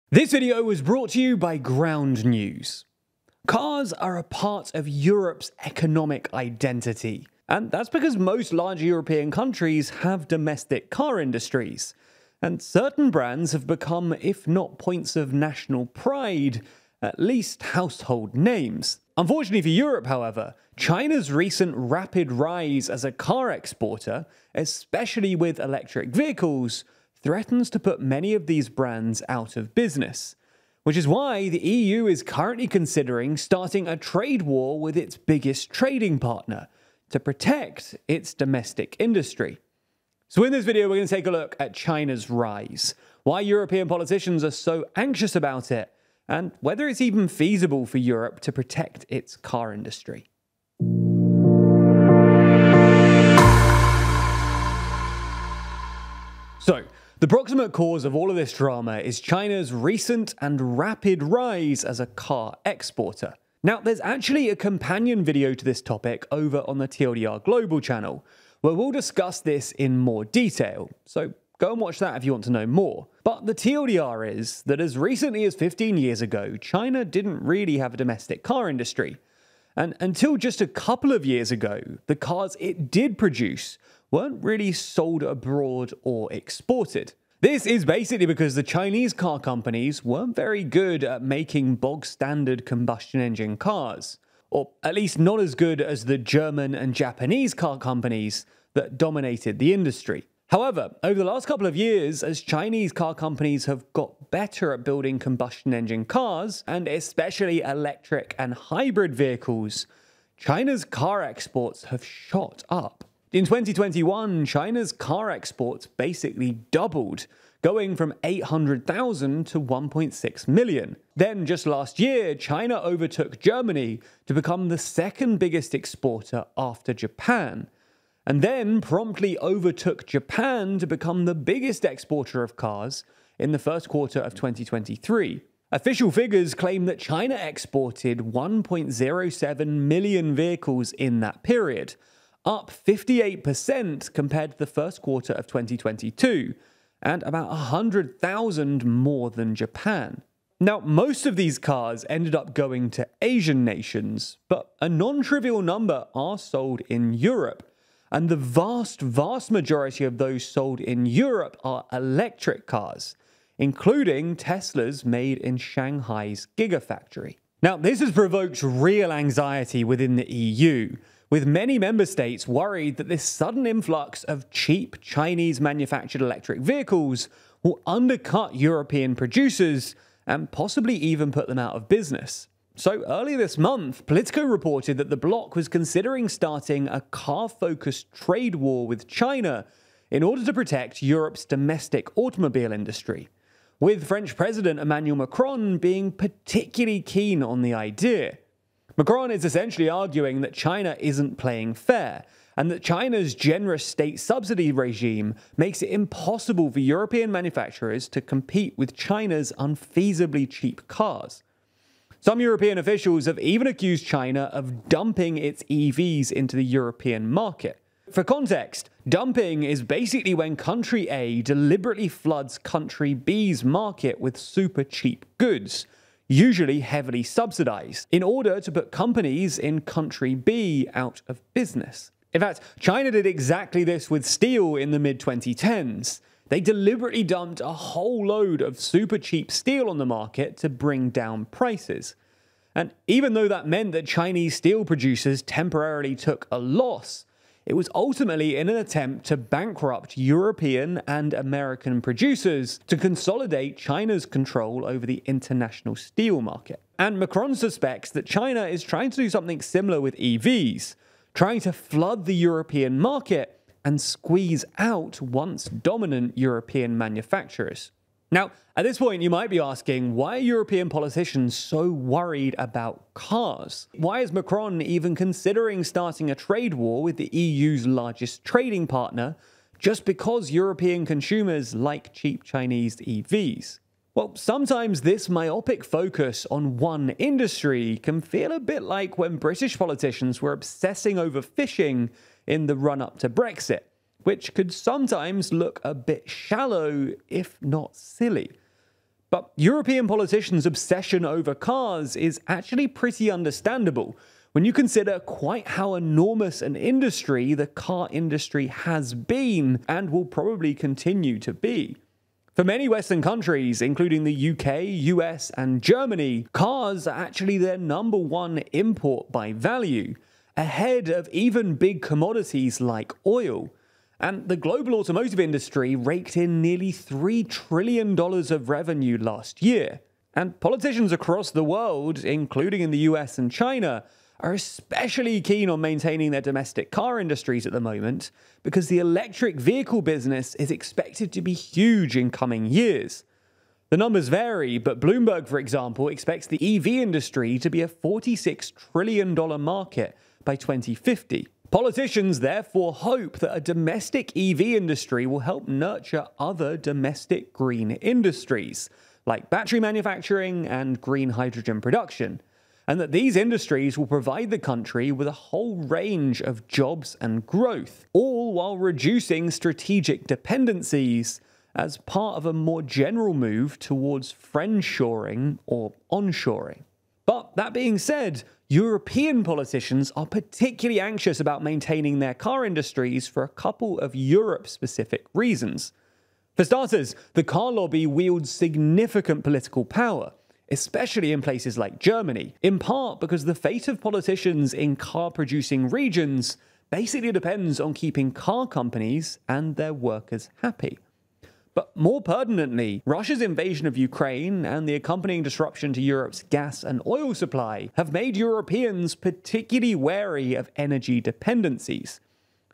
This video was brought to you by Ground News. Cars are a part of Europe's economic identity, and that's because most large European countries have domestic car industries, and certain brands have become, if not points of national pride, at least household names. Unfortunately for Europe, however, China's recent rapid rise as a car exporter, especially with electric vehicles, threatens to put many of these brands out of business, which is why the EU is currently considering starting a trade war with its biggest trading partner to protect its domestic industry. So in this video, we're going to take a look at China's rise, why European politicians are so anxious about it, and whether it's even feasible for Europe to protect its car industry. So, the proximate cause of all of this drama is China's recent and rapid rise as a car exporter. Now, there's actually a companion video to this topic over on the TLDR Global channel, where we'll discuss this in more detail, so go and watch that if you want to know more. But the TLDR is that as recently as 15 years ago, China didn't really have a domestic car industry. And until just a couple of years ago, the cars it did produce weren't really sold abroad or exported. This is basically because the Chinese car companies weren't very good at making bog-standard combustion engine cars, or at least not as good as the German and Japanese car companies that dominated the industry. However, over the last couple of years, as Chinese car companies have got better at building combustion engine cars, and especially electric and hybrid vehicles, China's car exports have shot up. In 2021, China's car exports basically doubled, going from 800,000 to 1.6 million. Then, just last year, China overtook Germany to become the second biggest exporter after Japan, and then promptly overtook Japan to become the biggest exporter of cars in the first quarter of 2023. Official figures claim that China exported 1.07 million vehicles in that period, up 58% compared to the first quarter of 2022, and about 100,000 more than Japan. Now, most of these cars ended up going to Asian nations, but a non-trivial number are sold in Europe, and the vast majority of those sold in Europe are electric cars, including Teslas made in Shanghai's Gigafactory. Now, this has provoked real anxiety within the EU, with many member states worried that this sudden influx of cheap Chinese-manufactured electric vehicles will undercut European producers and possibly even put them out of business. So earlier this month, Politico reported that the bloc was considering starting a car-focused trade war with China in order to protect Europe's domestic automobile industry, with French President Emmanuel Macron being particularly keen on the idea. Macron is essentially arguing that China isn't playing fair, and that China's generous state subsidy regime makes it impossible for European manufacturers to compete with China's unfeasibly cheap cars. Some European officials have even accused China of dumping its EVs into the European market. For context, dumping is basically when country A deliberately floods country B's market with super cheap goods, usually heavily subsidized, in order to put companies in country B out of business. In fact, China did exactly this with steel in the mid-2010s. They deliberately dumped a whole load of super cheap steel on the market to bring down prices. And even though that meant that Chinese steel producers temporarily took a loss, it was ultimately in an attempt to bankrupt European and American producers to consolidate China's control over the international steel market. And Macron suspects that China is trying to do something similar with EVs, trying to flood the European market and squeeze out once dominant European manufacturers. Now, at this point, you might be asking, why are European politicians so worried about cars? Why is Macron even considering starting a trade war with the EU's largest trading partner just because European consumers like cheap Chinese EVs? Well, sometimes this myopic focus on one industry can feel a bit like when British politicians were obsessing over fishing in the run-up to Brexit, which could sometimes look a bit shallow, if not silly. But European politicians' obsession over cars is actually pretty understandable when you consider quite how enormous an industry the car industry has been and will probably continue to be. For many Western countries, including the UK, US, and Germany, cars are actually their #1 import by value, ahead of even big commodities like oil. And the global automotive industry raked in nearly $3 trillion of revenue last year. And politicians across the world, including in the US and China, are especially keen on maintaining their domestic car industries at the moment because the electric vehicle business is expected to be huge in coming years. The numbers vary, but Bloomberg, for example, expects the EV industry to be a $46 trillion market by 2050. Politicians therefore hope that a domestic EV industry will help nurture other domestic green industries, like battery manufacturing and green hydrogen production, and that these industries will provide the country with a whole range of jobs and growth, all while reducing strategic dependencies as part of a more general move towards friendshoring or onshoring. But that being said, European politicians are particularly anxious about maintaining their car industries for a couple of Europe-specific reasons. For starters, the car lobby wields significant political power, especially in places like Germany, in part because the fate of politicians in car-producing regions basically depends on keeping car companies and their workers happy. But more pertinently, Russia's invasion of Ukraine and the accompanying disruption to Europe's gas and oil supply have made Europeans particularly wary of energy dependencies.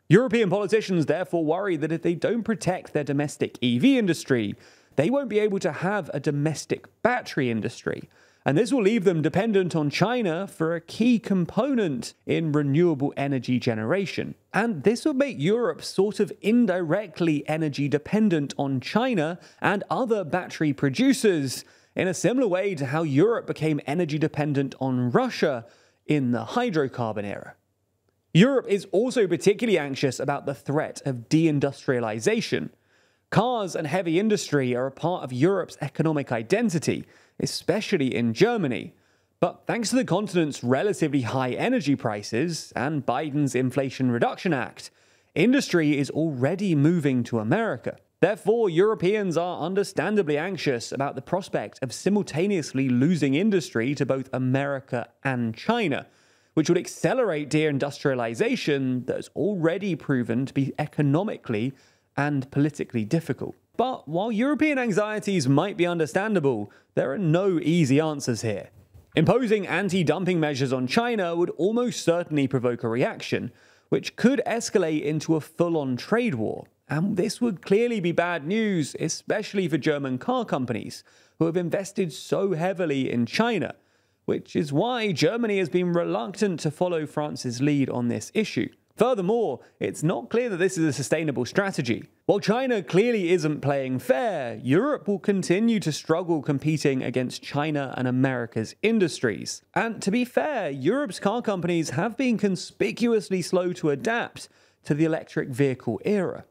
European politicians therefore worry that if they don't protect their domestic EV industry, they won't be able to have a domestic battery industry, and this will leave them dependent on China for a key component in renewable energy generation. And this will make Europe sort of indirectly energy dependent on China and other battery producers in a similar way to how Europe became energy dependent on Russia in the hydrocarbon era. Europe is also particularly anxious about the threat of deindustrialization. Cars and heavy industry are a part of Europe's economic identity, especially in Germany. But thanks to the continent's relatively high energy prices and Biden's Inflation Reduction Act, industry is already moving to America. Therefore, Europeans are understandably anxious about the prospect of simultaneously losing industry to both America and China, which would accelerate deindustrialization that has already proven to be economically and politically difficult. But while European anxieties might be understandable, there are no easy answers here. Imposing anti-dumping measures on China would almost certainly provoke a reaction, which could escalate into a full-on trade war. And this would clearly be bad news, especially for German car companies, who have invested so heavily in China, which is why Germany has been reluctant to follow France's lead on this issue. Furthermore, it's not clear that this is a sustainable strategy. While China clearly isn't playing fair, Europe will continue to struggle competing against China and America's industries. And to be fair, Europe's car companies have been conspicuously slow to adapt to the electric vehicle era.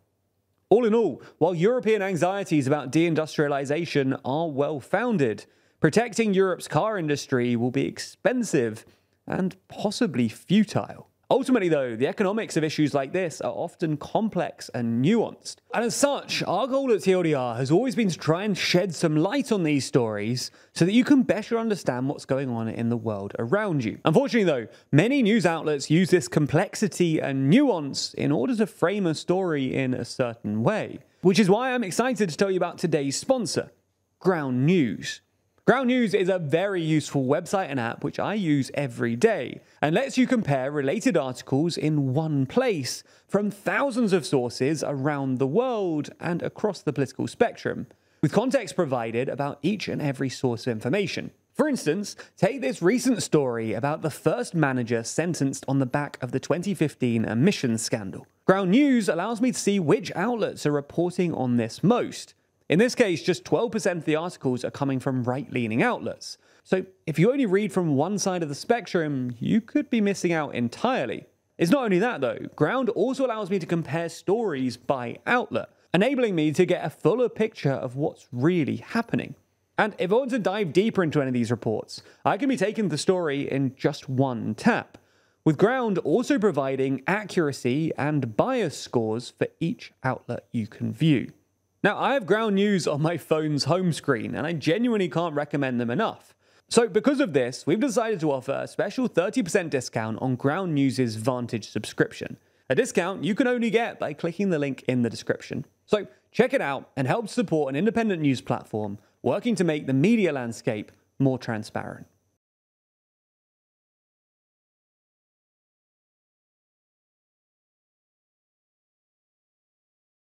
All in all, while European anxieties about deindustrialization are well-founded, protecting Europe's car industry will be expensive and possibly futile. Ultimately, though, the economics of issues like this are often complex and nuanced. And as such, our goal at TLDR has always been to try and shed some light on these stories so that you can better understand what's going on in the world around you. Unfortunately, though, many news outlets use this complexity and nuance in order to frame a story in a certain way. Which is why I'm excited to tell you about today's sponsor, Ground News. Ground News is a very useful website and app which I use every day and lets you compare related articles in one place from thousands of sources around the world and across the political spectrum, with context provided about each and every source of information. For instance, take this recent story about the first manager sentenced on the back of the 2015 emissions scandal. Ground News allows me to see which outlets are reporting on this most. In this case, just 12% of the articles are coming from right-leaning outlets. So if you only read from one side of the spectrum, you could be missing out entirely. It's not only that though, Ground also allows me to compare stories by outlet, enabling me to get a fuller picture of what's really happening. And if I want to dive deeper into any of these reports, I can be taken to the story in just one tap, with Ground also providing accuracy and bias scores for each outlet you can view. Now, I have Ground News on my phone's home screen, and I genuinely can't recommend them enough. So because of this, we've decided to offer a special 30% discount on Ground News' Vantage subscription. A discount you can only get by clicking the link in the description. So check it out and help support an independent news platform working to make the media landscape more transparent.